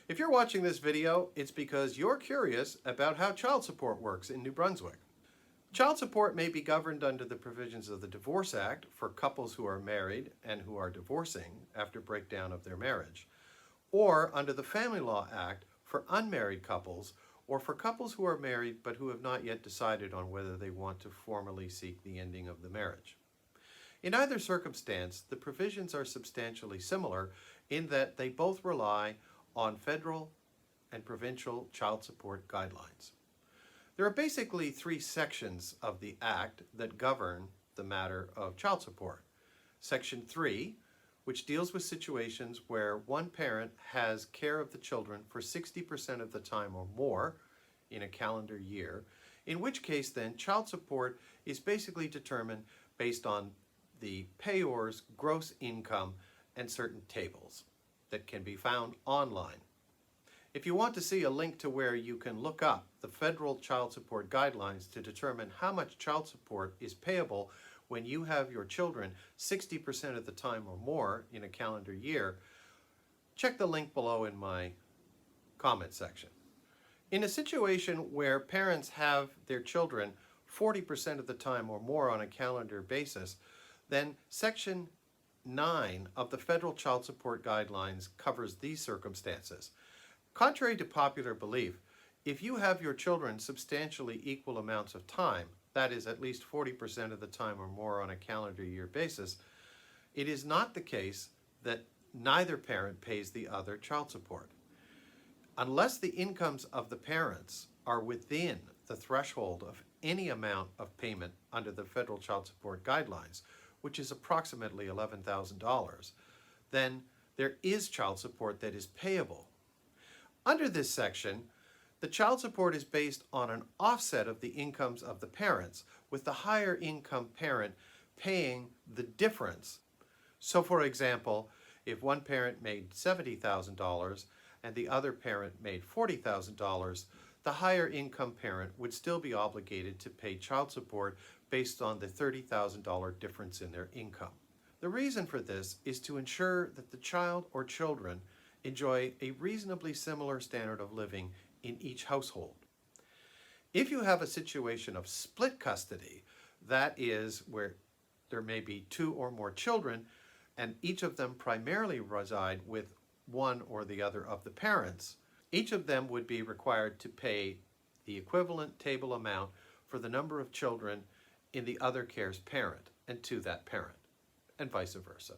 If you're watching this video, it's because you're curious about how child support works in New Brunswick. Child support may be governed under the provisions of the Divorce Act for couples who are married and who are divorcing after breakdown of their marriage, or under the Family Law Act for unmarried couples or for couples who are married but who have not yet decided on whether they want to formally seek the ending of the marriage. In either circumstance, the provisions are substantially similar in that they both rely on federal and provincial child support guidelines. There are basically three sections of the Act that govern the matter of child support. Section 3, which deals with situations where one parent has care of the children for 60% of the time or more in a calendar year, in which case then child support is basically determined based on the payor's gross income and certain tables that can be found online. If you want to see a link to where you can look up the federal child support guidelines to determine how much child support is payable when you have your children 60% of the time or more in a calendar year, check the link below in my comment section. In a situation where parents have their children 40% of the time or more on a calendar basis, then Section 9 of the Federal Child Support Guidelines covers these circumstances. Contrary to popular belief, if you have your children substantially equal amounts of time, that is at least 40% of the time or more on a calendar year basis, it is not the case that neither parent pays the other child support. Unless the incomes of the parents are within the threshold of any amount of payment under the Federal Child Support Guidelines, which is approximately $11,000, then there is child support that is payable. Under this section, the child support is based on an offset of the incomes of the parents, with the higher income parent paying the difference. So for example, if one parent made $70,000 and the other parent made $40,000, the higher income parent would still be obligated to pay child support based on the $30,000 difference in their income. The reason for this is to ensure that the child or children enjoy a reasonably similar standard of living in each household. If you have a situation of split custody, that is where there may be two or more children and each of them primarily reside with one or the other of the parents, each of them would be required to pay the equivalent table amount for the number of children in the other care's parent and to that parent, and vice versa.